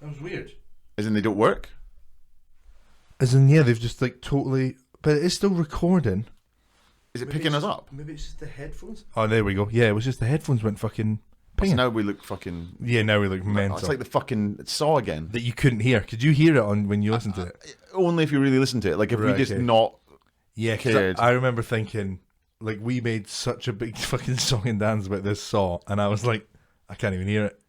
That was weird. As in they don't work? As in, yeah, they've just like totally. But it is still recording. Is it picking us up? Maybe it's just the headphones. Oh, there we go. Yeah, it was just the headphones went fucking. So now we look fucking. Yeah, now we look mental. It's like the fucking Saw again. That you couldn't hear. Could you hear it on when you listened to it? Only if you really listen to it. Like if we just not. Yeah, because I remember thinking, like, we made such a big fucking song and dance about this Saw, and I was like, I can't even hear it.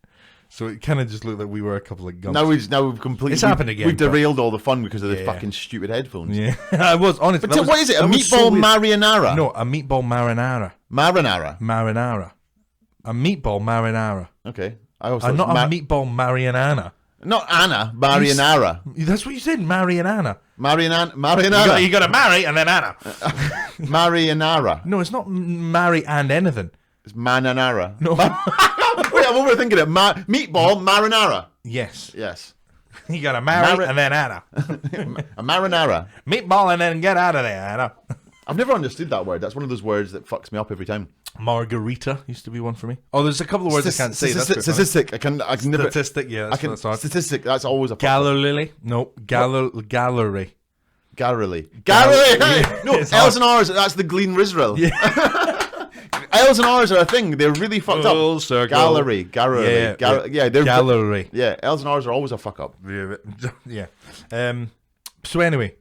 So it kind of just looked like we were a couple of gumps. Now we've completely. It's happened again. We've derailed all the fun because of the fucking stupid headphones. Yeah, I was honest. But what is it? A meatball marinara? No, a meatball marinara. Marinara. A meatball marinara. Okay. Not a meatball Marianana. Not Anna, Marinara. That's what you said, Marianana. Marinara. You got to marry and then Anna. Marinara. No, it's not marry and anything. It's Mananara. No. Wait, I'm overthinking it. Meatball marinara. Yes. You got to marry and then Anna. A marinara. Meatball and then get out of there, Anna. I've never understood that word. That's one of those words that fucks me up every time. Margarita used to be one for me. Oh, there's a couple of words I can't say. Statistic. I can never. Statistic, yeah. That's statistic. That's always a. Gallery. No. Gallery. Gallery. Yeah, no, L's and R's. That's the Gleen Rizrael. Yeah. L's and R's are a thing. They're really fucked up. Circle. Gallery. Yeah, they're gallery. Yeah, L's and R's are always a fuck up. Yeah. So anyway.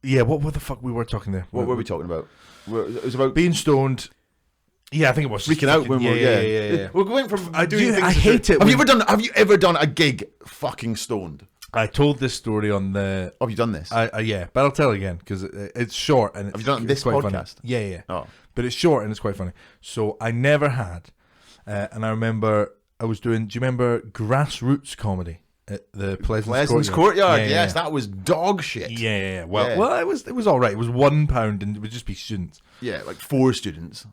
Yeah, what the fuck we were talking there? What were we talking about? It was about being stoned. Yeah, I think it was freaking out when yeah. We're going from I hate it. Have you ever done a gig fucking stoned? I told this story on the. Oh, have you done this? Yeah, but I'll tell it again because it's short and Have you done it on this quite podcast? Funny. Yeah. Oh. But it's short and it's quite funny. So I never had, and I remember I was doing. Do you remember grassroots comedy at the Pleasance Courtyard? Yeah, yes, that was dog shit. Yeah. Well, it was all right. It was £1 and it would just be students. Yeah, like 4 students.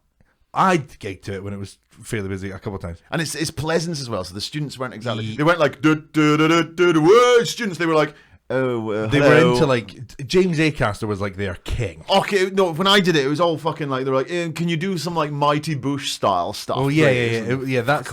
I gigged to it when it was fairly busy a couple of times. And it's Pleasance as well, so the students weren't exactly... They weren't like, whoa, students. They were like, oh, they were into like... James Acaster was like their king. Okay, no, when I did it, it was all fucking like, they were like, can you do some like Mighty Bush style stuff? Oh, yeah, that's...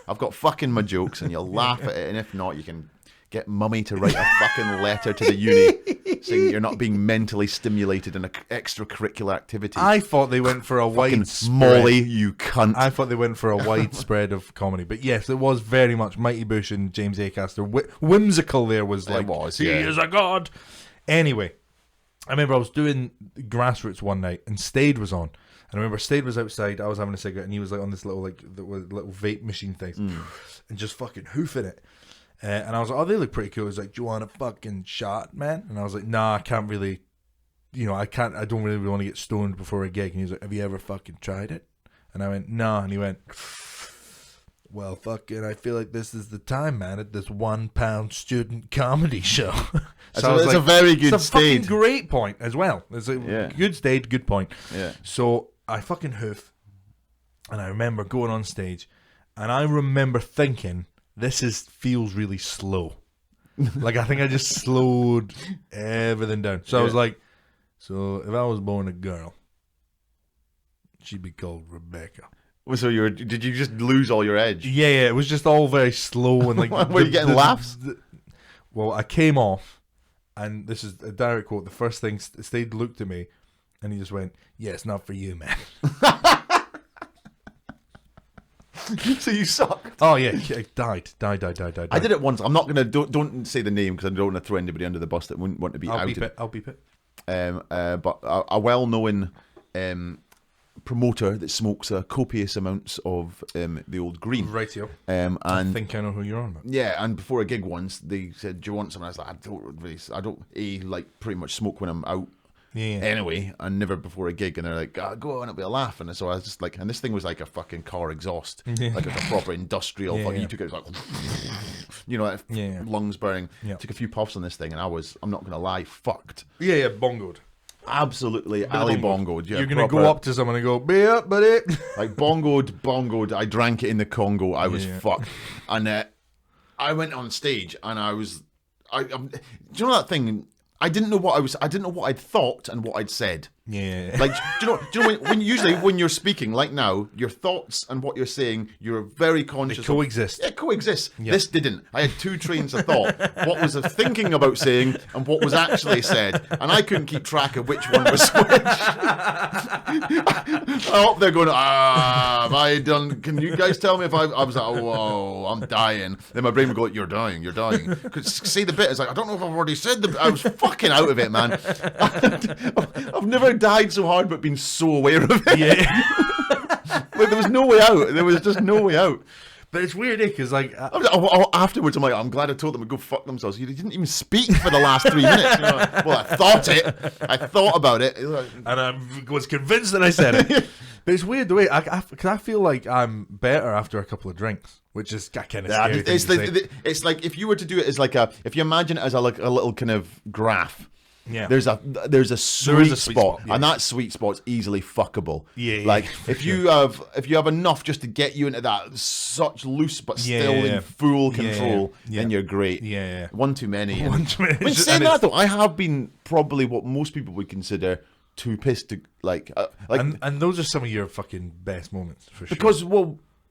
I've got fucking my jokes and you'll laugh at it, and if not, you can get mummy to write a fucking letter to the uni saying you're not being mentally stimulated in an extracurricular activity. I thought they went for a wide spread. Molly, you cunt. I thought they went for a wide spread of comedy. But yes, it was very much Mighty Bush and James Acaster. Whimsical there was like, he is a god. Anyway, I remember I was doing Grassroots one night and Stade was on. And I remember Stade was outside, I was having a cigarette, and he was like on this little little vape machine thing and just fucking hoofing it. And I was like, oh, they look pretty cool. He was like, do you want a fucking shot, man? And I was like, nah, I can't really, I don't really want to get stoned before a gig. And he was like, have you ever fucking tried it? And I went, nah. And he went, well, fucking, I feel like this is the time, man, at this £1 student comedy show. So it's a very good it's a fucking Stade. Great point as well. It's a good Stade, good point. Yeah. So I fucking hoof. And I remember going on stage. And I remember thinking, this feels really slow. Like, I think I just slowed everything down. So I was like, so if I was born a girl, she'd be called Rebecca. So did you just lose all your edge? Yeah, it was just all very slow and like. Were you getting laughs? Well, I came off, and this is a direct quote. The first thing, Stade looked at me, and he just went, "Yeah, it's not for you, man." So you suck. Oh yeah, died. I did it once. I'm not gonna don't say the name because I don't want to throw anybody under the bus that wouldn't want to be outed. I'll beep it. But a well-known promoter that smokes copious amounts of the old green. Rightio. And I think I know who you're on about. Yeah, and before a gig once, they said, "Do you want some?" And I was like, I don't like pretty much smoke when I'm out. Yeah. Anyway, and never before a gig, and they're like, "Go on, it'll be a laugh." And so I was just like, and this thing was like a fucking car exhaust, like a proper industrial. You took it, it was like, lungs burning. Yeah. Took a few puffs on this thing, and I'm not gonna lie, fucked. Yeah, bongoed. Absolutely, Ali bongoed. Yeah, you're gonna go up to someone and go, "Be up, buddy." Like bongoed. I drank it in the Congo. I was fucked, and I went on stage, and I was, do you know that thing? I didn't know what I'd thought and what I'd said. Yeah. Like, do you know when usually when you're speaking, like now, your thoughts and what you're saying, you're very conscious. They coexist. Coexist. Yep. This didn't. I had 2 trains of thought. What was I thinking about saying and what was actually said, and I couldn't keep track of which one was which. I'm up there going, have I done? Can you guys tell me if I was like, oh, whoa, I'm dying. Then my brain would go, you're dying. Could see the bit. It's like, I don't know if I've already said the bit. I was fucking out of it, man. I've never died so hard but been so aware of it. Yeah. Like, there was no way out. There was just no way out. But it's weird, because like afterwards, I'm like, I'm glad I told them to go fuck themselves. You didn't even speak for the last 3 minutes. Well, I thought about it, and I was convinced that I said it. But it's weird the way because I feel like I'm better after a couple of drinks, which is kind of scary. It's like if you were to do it as like if you imagine it as a little kind of graph. Yeah. There's a sweet spot, yeah. And that sweet spot's easily fuckable. Yeah. Like if you have enough just to get you into that such loose but still in full control, then you're great. Yeah. One too many. One too many. When saying that though, I have been probably what most people would consider too pissed to like. And those are some of your fucking best moments for sure. Because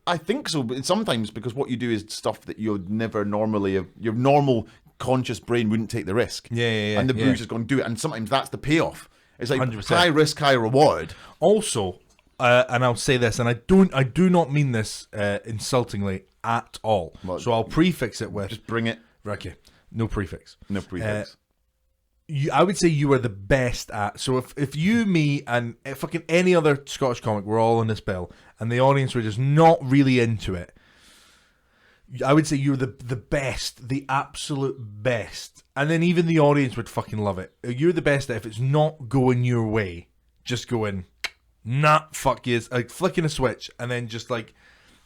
I think so. But sometimes because what you do is stuff that you'd never normally your normal conscious brain wouldn't take the risk. Yeah. And the booze is going to do it. And sometimes that's the payoff. It's like 100%. High risk, high reward. Also, and I'll say this, and I do not mean this insultingly at all. Well, so I'll prefix it with just bring it. Okay, no prefix. No prefix. I would say you are the best at. So if you, me, and fucking any other Scottish comic were all on this bill, and the audience were just not really into it, I would say you're the best, the absolute best. And then even the audience would fucking love it. You're the best that if it's not going your way, just going, nah, fuck yes, like flicking a switch, and then just like,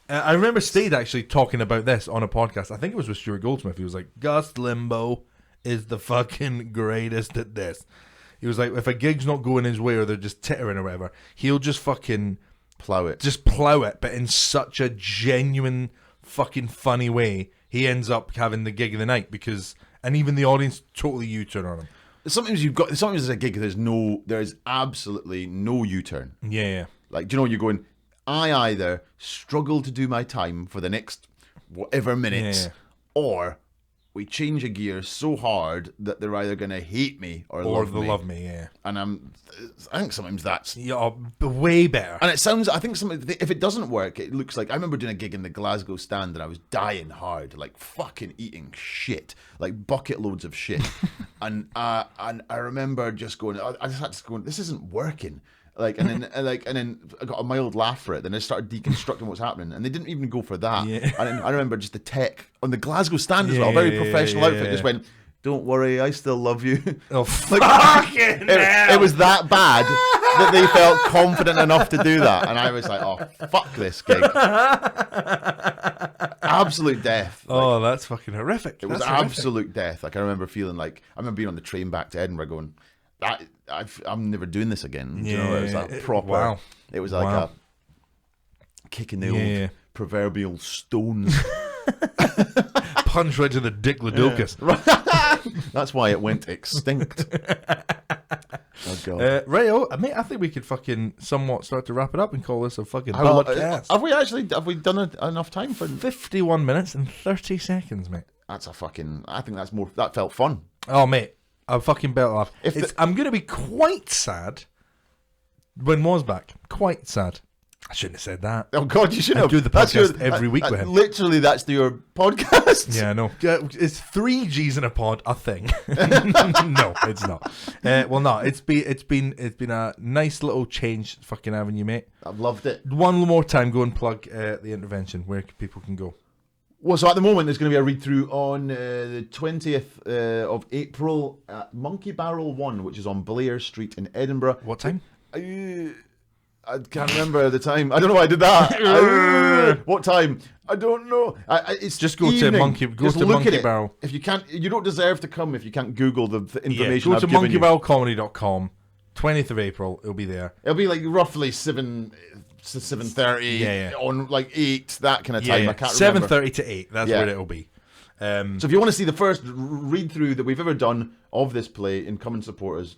I remember Stade actually talking about this on a podcast. I think it was with Stuart Goldsmith. He was like, Gus Limbo is the fucking greatest at this. He was like, if a gig's not going his way or they're just tittering or whatever, he'll just fucking plow it. Just plow it, but in such a genuine, fucking funny way. He ends up having the gig of the night because, and even the audience totally U-turn on him. Sometimes as a gig, there's absolutely no U-turn. Yeah. Like, do you know, you're going, I either struggle to do my time for the next whatever minutes, or we change a gear so hard that they're either going to hate me or love me. Yeah. And I think sometimes that's way better. And it sounds, I think if it doesnn't work, it looks like, I remember doing a gig in the Glasgow Stand and I was dying hard, like fucking eating shit, like bucket loads of shit. and I remember just going, I just had to go, this isn't working. Like, and then I got a mild laugh for it. Then I started deconstructing what's happening, and they didn't even go for that. Yeah. And then I remember just the tech on the Glasgow Stand as well, a very professional outfit, just went, "Don't worry, I still love you." Oh, like, fucking hell. It was that bad that they felt confident enough to do that, and I was like, "Oh, fuck this gig." Absolute death. Oh, that's fucking horrific. It was absolute death. Like, I remember feeling like, I remember being on the train back to Edinburgh going, I'm never doing this again. You know, it was like proper. Wow. It was like a kick in the old proverbial stones. Punch right to the Dicklodocus. That's why it went extinct. Oh god. Mate, I think we could fucking somewhat start to wrap it up and call this a fucking podcast. Have we done enough time for 51 minutes and 30 seconds, mate? That's a fucking. I think that's more. That felt fun. Oh, mate. I fucking better laugh. I'm going to be quite sad when Waugh's back. Quite sad. I shouldn't have said that. Oh, God, you shouldn't have. I do the podcast every week with him. Literally, that's your podcast? Yeah, I know. Is 3 G's in a pod a thing? No, it's not. Well, no, it's been a nice little change fucking avenue, mate. I've loved it. One more time, go and plug the intervention where people can go. Well, so at the moment, there's going to be a read-through on the 20th of April at Monkey Barrell 1, which is on Blair Street in Edinburgh. What time? I can't remember the time. I don't know why I did that. What time? I don't know. It's just go to Monkey Barrell. If you can't, you don't deserve to come if you can't Google the information. Go to monkeybarrellcomedy.com. 20th of April, it'll be there. It'll be like roughly 7:30 on like 8, that kind of time. I can't remember. 7:30 to 8, that's where it'll be. So if you want to see the first read-through that we've ever done of this play and come and support us,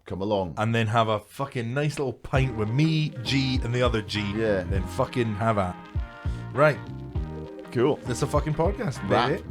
come along. And then have a fucking nice little pint with me, G, and the other G. Yeah. Then fucking have that. Right. Cool. It's a fucking podcast, baby.